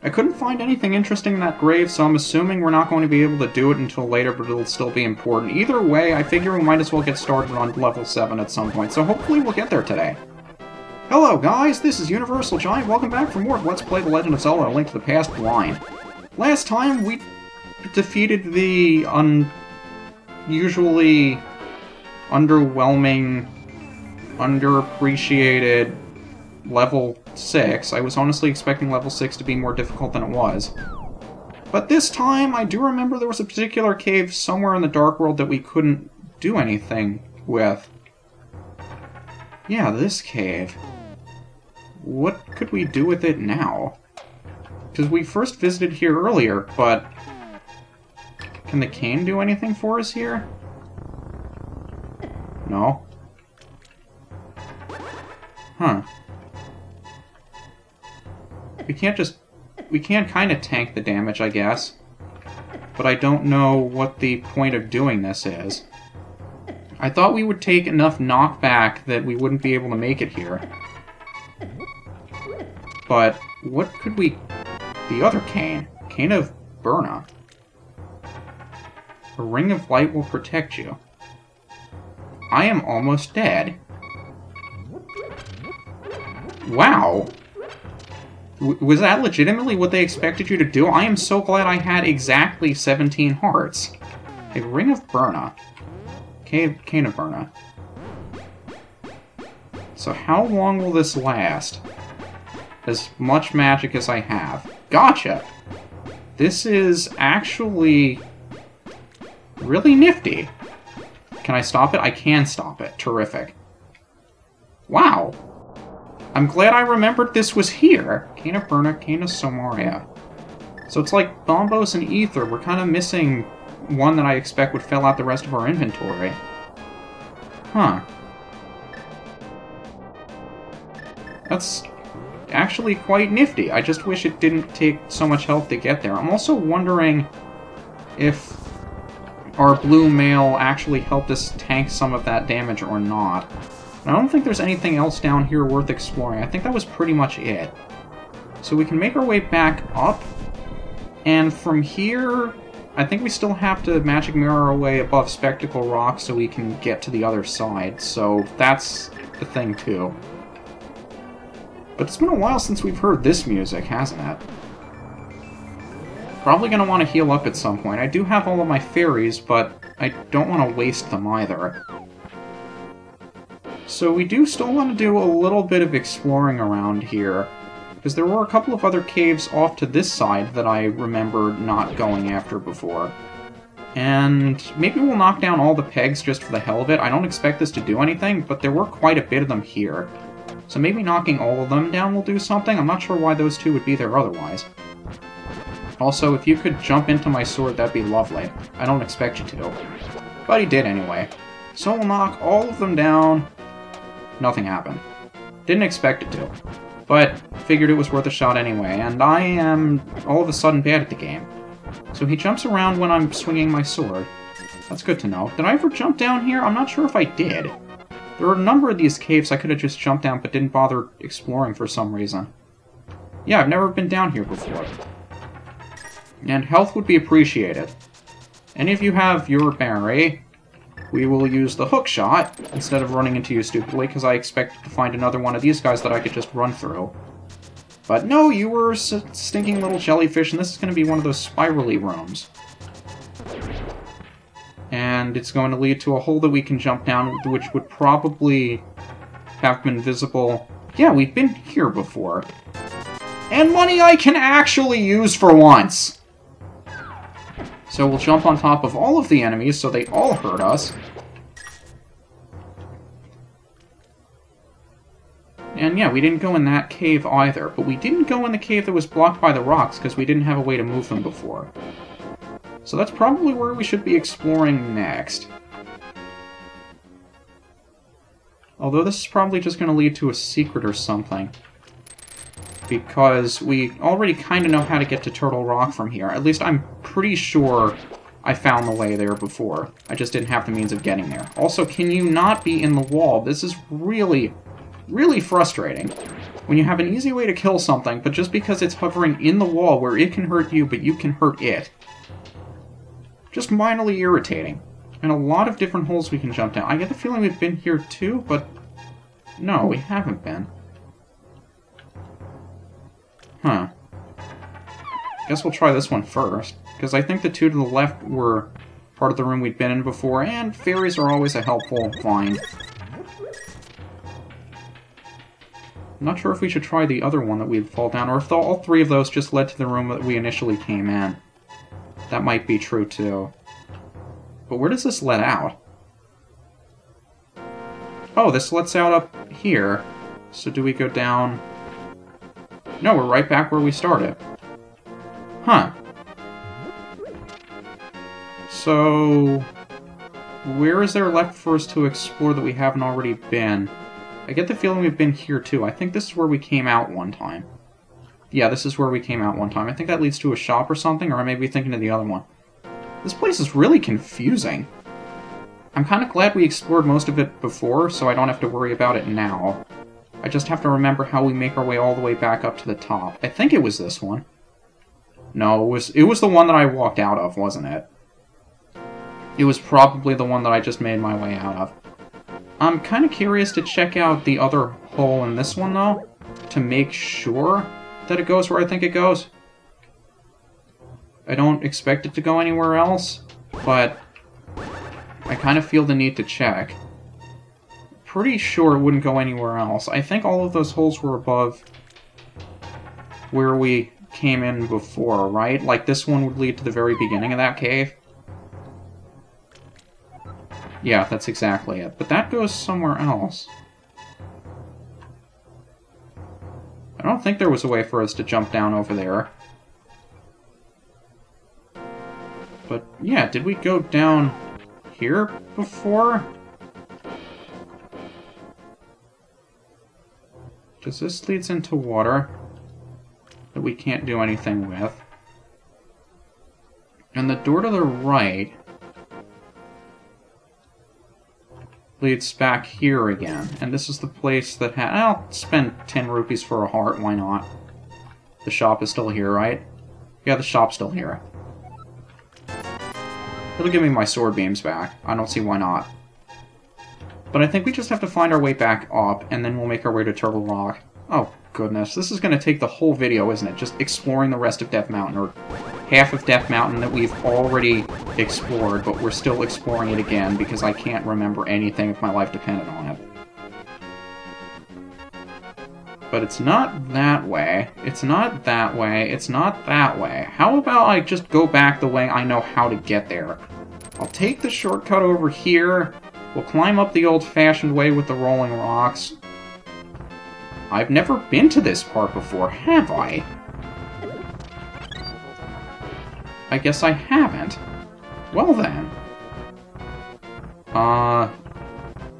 I couldn't find anything interesting in that grave, so I'm assuming we're not going to be able to do it until later, but it'll still be important. Either way, I figure we might as well get started on level 7 at some point, so hopefully we'll get there today. Hello guys, this is UniversalGiant. Welcome back for more of Let's Play The Legend of Zelda: A Link to the Past Blind. Last time we defeated the unusually underwhelming, underappreciated level 6. I was honestly expecting level 6 to be more difficult than it was. But this time, I do remember there was a particular cave somewhere in the Dark World that we couldn't do anything with. Yeah, this cave. What could we do with it now? Because we first visited here earlier, but... Can the cane do anything for us here? No. Huh. We can't kind of tank the damage, I guess. But I don't know what the point of doing this is. I thought we would take enough knockback that we wouldn't be able to make it here. But what could we... The other cane. Cane of Burna. A ring of light will protect you. I am almost dead. Wow. Was that legitimately what they expected you to do? I am so glad I had exactly 17 hearts. A ring of Burna. Cane of Burna. So how long will this last? As much magic as I have. Gotcha! This is actually really nifty. Can I stop it? I can stop it. Terrific. Wow! I'm glad I remembered this was here. Cane of Burna, Cane of Somaria. So it's like Bombos and Ether. We're kind of missing one that I expect would fill out the rest of our inventory. Huh. That's actually quite nifty. I just wish it didn't take so much health to get there. I'm also wondering if our blue mail actually helped us tank some of that damage or not. I don't think there's anything else down here worth exploring. I think that was pretty much it. So we can make our way back up, and from here, I think we still have to magic mirror our way above Spectacle Rock so we can get to the other side, so that's the thing too. But it's been a while since we've heard this music, hasn't it? Probably going to want to heal up at some point. I do have all of my fairies, but I don't want to waste them either. So we do still want to do a little bit of exploring around here, because there were a couple of other caves off to this side that I remember not going after before. And maybe we'll knock down all the pegs just for the hell of it. I don't expect this to do anything, but there were quite a bit of them here. So maybe knocking all of them down will do something. I'm not sure why those two would be there otherwise. Also, if you could jump into my sword, that'd be lovely. I don't expect you to. But he did anyway. So we'll knock all of them down. Nothing happened. Didn't expect it to. But figured it was worth a shot anyway, and I am all of a sudden bad at the game. So he jumps around when I'm swinging my sword. That's good to know. Did I ever jump down here? I'm not sure if I did. There are a number of these caves I could have just jumped down but didn't bother exploring for some reason. Yeah, I've never been down here before. And health would be appreciated. Any of you have your berry, we will use the hook shot instead of running into you stupidly, because I expected to find another one of these guys that I could just run through. But no, you were a stinking little jellyfish, and this is going to be one of those spirally rooms. And it's going to lead to a hole that we can jump down, which would probably have been visible. Yeah, we've been here before. And money I can actually use for once! So we'll jump on top of all of the enemies so they all hurt us. And yeah, we didn't go in that cave either, but we didn't go in the cave that was blocked by the rocks because we didn't have a way to move them before. So that's probably where we should be exploring next. Although this is probably just going to lead to a secret or something. Because we already kind of know how to get to Turtle Rock from here. At least I'm pretty sure I found the way there before. I just didn't have the means of getting there. Also, can you not be in the wall? This is really, really frustrating. When you have an easy way to kill something, but just because it's hovering in the wall where it can hurt you, but you can hurt it. Just minorly irritating. And a lot of different holes we can jump down. I get the feeling we've been here too, but no, we haven't been. Huh. Guess we'll try this one first, because I think the two to the left were part of the room we'd been in before, and fairies are always a helpful find. I'm not sure if we should try the other one that we'd fall down, or if all three of those just led to the room that we initially came in. That might be true, too. But where does this let out? Oh, this lets out up here. So do we go down? No, we're right back where we started. Huh. So where is there left for us to explore that we haven't already been? I get the feeling we've been here too. I think this is where we came out one time. Yeah, this is where we came out one time. I think that leads to a shop or something, or I may be thinking of the other one. This place is really confusing. I'm kind of glad we explored most of it before, so I don't have to worry about it now. I just have to remember how we make our way all the way back up to the top. I think it was this one. No, it was the one that I walked out of, wasn't it? It was probably the one that I just made my way out of. I'm kind of curious to check out the other hole in this one, though, to make sure that it goes where I think it goes. I don't expect it to go anywhere else, but I kind of feel the need to check. Pretty sure it wouldn't go anywhere else. I think all of those holes were above where we came in before, right? Like this one would lead to the very beginning of that cave. Yeah, that's exactly it. But that goes somewhere else. I don't think there was a way for us to jump down over there. But, yeah, did we go down here before? Because this leads into water that we can't do anything with. And the door to the right leads back here again. And this is the place that I'll spend 10 rupees for a heart, why not? The shop is still here, right? Yeah, the shop's still here. It'll give me my sword beams back. I don't see why not. But I think we just have to find our way back up, and then we'll make our way to Turtle Rock. Oh, goodness. This is going to take the whole video, isn't it? Just exploring the rest of Death Mountain, or half of Death Mountain that we've already explored, but we're still exploring it again because I can't remember anything if my life depended on it. But it's not that way. It's not that way. It's not that way. How about I just go back the way I know how to get there? I'll take the shortcut over here. We'll climb up the old-fashioned way with the rolling rocks. I've never been to this part before, have I? I guess I haven't. Well then.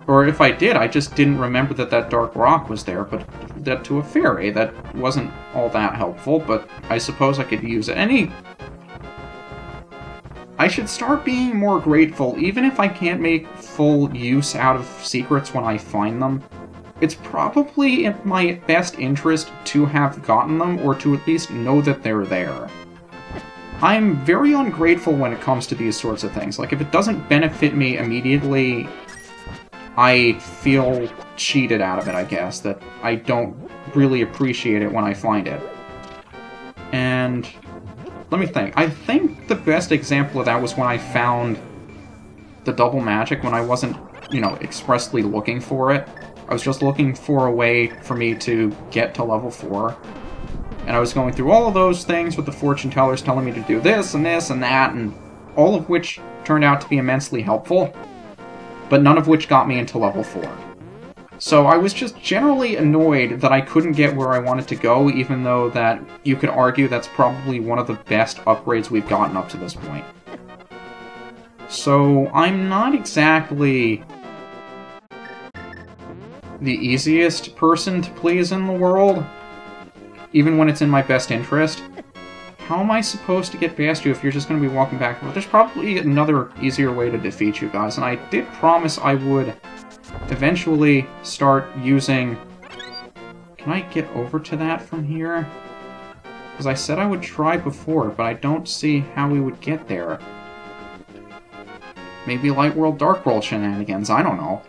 Or if I did, I just didn't remember that that dark rock was there, but that to a fairy. That wasn't all that helpful, but I suppose I could use it. I should start being more grateful, even if I can't make full use out of secrets when I find them. It's probably in my best interest to have gotten them, or to at least know that they're there. I'm very ungrateful when it comes to these sorts of things. Like, if it doesn't benefit me immediately, I feel cheated out of it, I guess. That I don't really appreciate it when I find it. And let me think. I think the best example of that was when I found the double magic, when I wasn't, you know, expressly looking for it. I was just looking for a way for me to get to level 4. And I was going through all of those things with the fortune tellers telling me to do this and this and that, and all of which turned out to be immensely helpful, but none of which got me into level 4. So I was just generally annoyed that I couldn't get where I wanted to go, even though that you could argue that's probably one of the best upgrades we've gotten up to this point. So I'm not exactly the easiest person to please in the world, even when it's in my best interest. How am I supposed to get past you if you're just going to be walking back and forth? There's probably another easier way to defeat you guys, and I did promise I would eventually start using Can I get over to that from here? Because I said I would try before, but I don't see how we would get there. Maybe Light World, Dark World shenanigans, I don't know.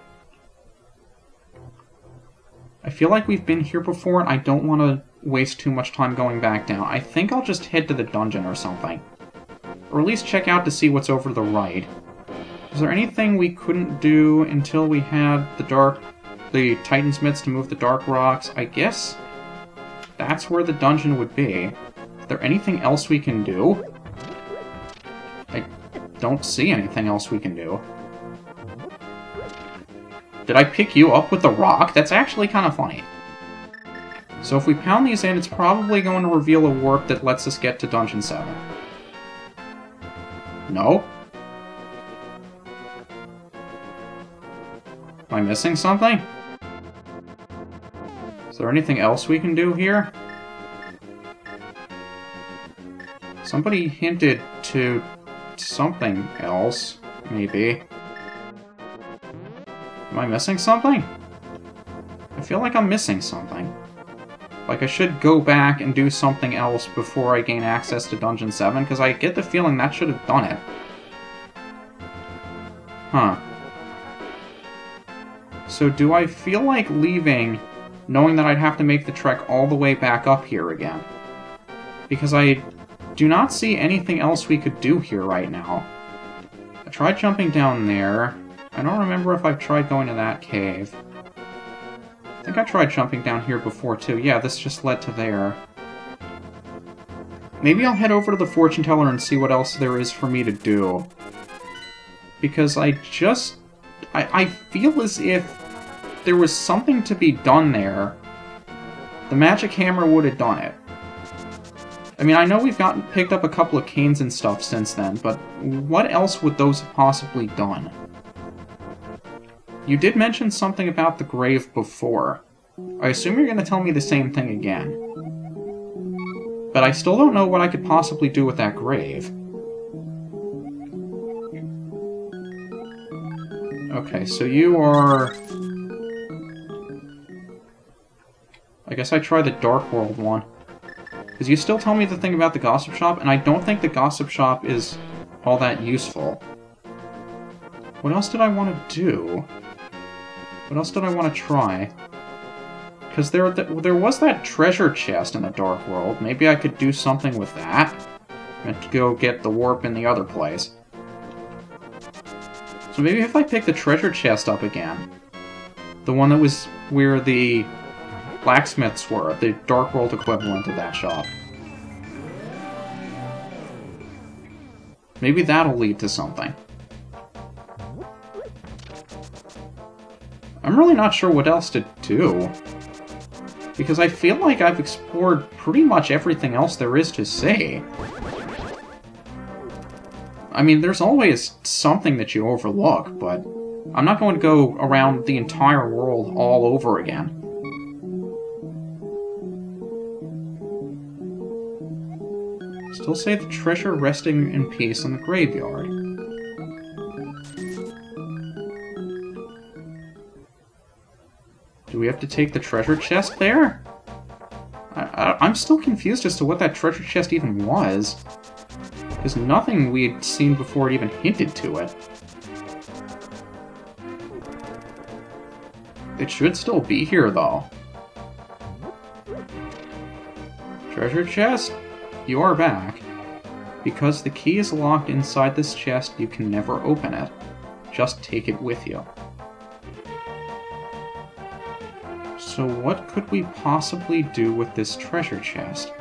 I feel like we've been here before, and I don't want to waste too much time going back down. I think I'll just head to the dungeon or something. Or at least check out to see what's over to the right. Is there anything we couldn't do until we had the Titan's Mitts to move the Dark Rocks? I guess that's where the dungeon would be. Is there anything else we can do? I don't see anything else we can do. Did I pick you up with the rock? That's actually kind of funny. So if we pound these in, it's probably going to reveal a warp that lets us get to Dungeon 7. No? Am I missing something? Is there anything else we can do here? Somebody hinted to something else, maybe. Am I missing something? I feel like I'm missing something. Like I should go back and do something else before I gain access to Dungeon 7, because I get the feeling that should have done it. Huh. So do I feel like leaving, knowing that I'd have to make the trek all the way back up here again? Because I do not see anything else we could do here right now. I tried jumping down there. I don't remember if I've tried going to that cave. I think I tried jumping down here before, too. Yeah, this just led to there. Maybe I'll head over to the fortune teller and see what else there is for me to do. Because I feel as if there was something to be done there. The magic hammer would have done it. I mean, I know we've picked up a couple of canes and stuff since then, but what else would those have possibly done? You did mention something about the grave before. I assume you're going to tell me the same thing again. But I still don't know what I could possibly do with that grave. Okay, so you are... I guess I try the Dark World one. Because you still tell me the thing about the Gossip Shop, and I don't think the Gossip Shop is all that useful. What else did I want to do? What else did I want to try? Because there was that treasure chest in the Dark World. Maybe I could do something with that. I meant to go get the warp in the other place. So maybe if I pick the treasure chest up again, the one that was where the blacksmiths were, the Dark World equivalent of that shop. Maybe that'll lead to something. I'm really not sure what else to do. Because I feel like I've explored pretty much everything else there is to see. I mean, there's always something that you overlook, but I'm not going to go around the entire world all over again. Still say the treasure resting in peace in the graveyard. Do we have to take the treasure chest there? I'm still confused as to what that treasure chest even was. Because nothing we had seen before had even hinted to it. It should still be here, though. Treasure chest? You are back. Because the key is locked inside this chest, you can never open it. Just take it with you. So what could we possibly do with this treasure chest?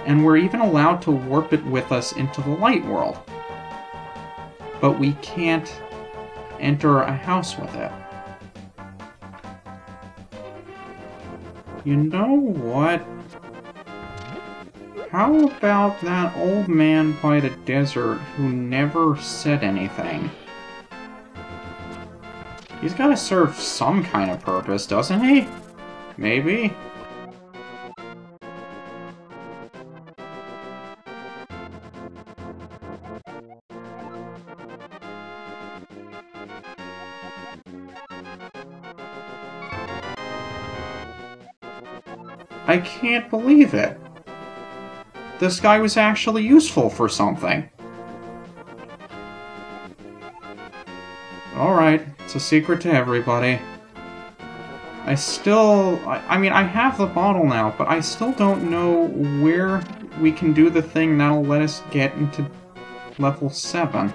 And we're even allowed to warp it with us into the light world. But we can't enter a house with it. You know what? How about that old man by the desert who never said anything? He's gotta serve some kind of purpose, doesn't he? Maybe? I can't believe it. This guy was actually useful for something. Alright, it's a secret to everybody. I mean, I have the bottle now, but I still don't know where we can do the thing that'll let us get into level 7.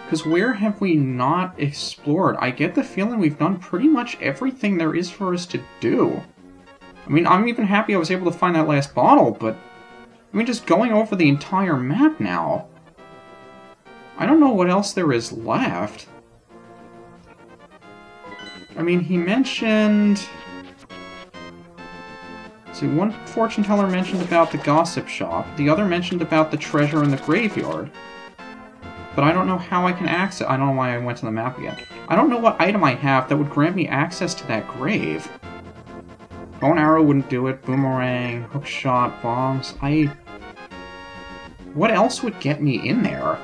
Because where have we not explored? I get the feeling we've done pretty much everything there is for us to do. I mean, I'm even happy I was able to find that last bottle, but... I mean, just going over the entire map now. I don't know what else there is left. I mean, he mentioned... See, one fortune teller mentioned about the gossip shop, the other mentioned about the treasure in the graveyard. But I don't know how I can access... I don't know why I went to the map again. I don't know what item I have that would grant me access to that grave. Bone arrow wouldn't do it, boomerang, hook shot, bombs... What else would get me in there?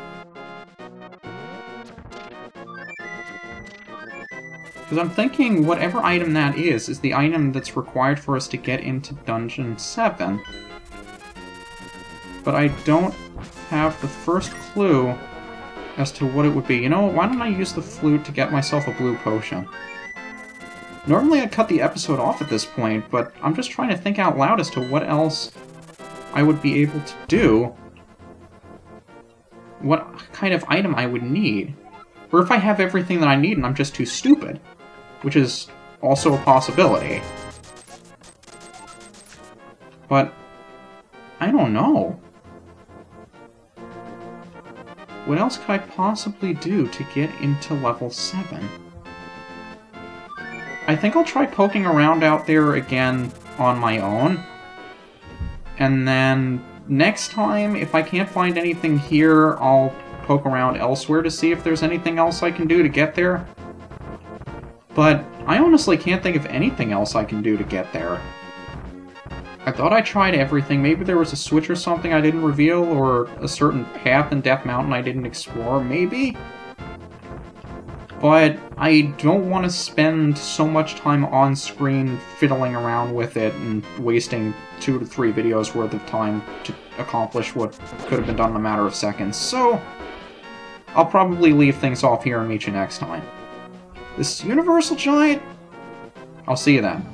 Because I'm thinking whatever item that is the item that's required for us to get into Dungeon 7. But I don't have the first clue as to what it would be. You know what, why don't I use the flute to get myself a blue potion? Normally I'd cut the episode off at this point, but I'm just trying to think out loud as to what else I would be able to do. What kind of item I would need. Or if I have everything that I need and I'm just too stupid. Which is also a possibility. But I don't know. What else could I possibly do to get into level 7? I think I'll try poking around out there again on my own. And then next time, if I can't find anything here, I'll poke around elsewhere to see if there's anything else I can do to get there. But I honestly can't think of anything else I can do to get there. I thought I tried everything. Maybe there was a switch or something I didn't reveal, or a certain path in Death Mountain I didn't explore, maybe? But I don't want to spend so much time on screen fiddling around with it and wasting 2 to 3 videos worth of time to accomplish what could have been done in a matter of seconds, so I'll probably leave things off here and meet you next time. This is UniversalGiant. I'll see you then.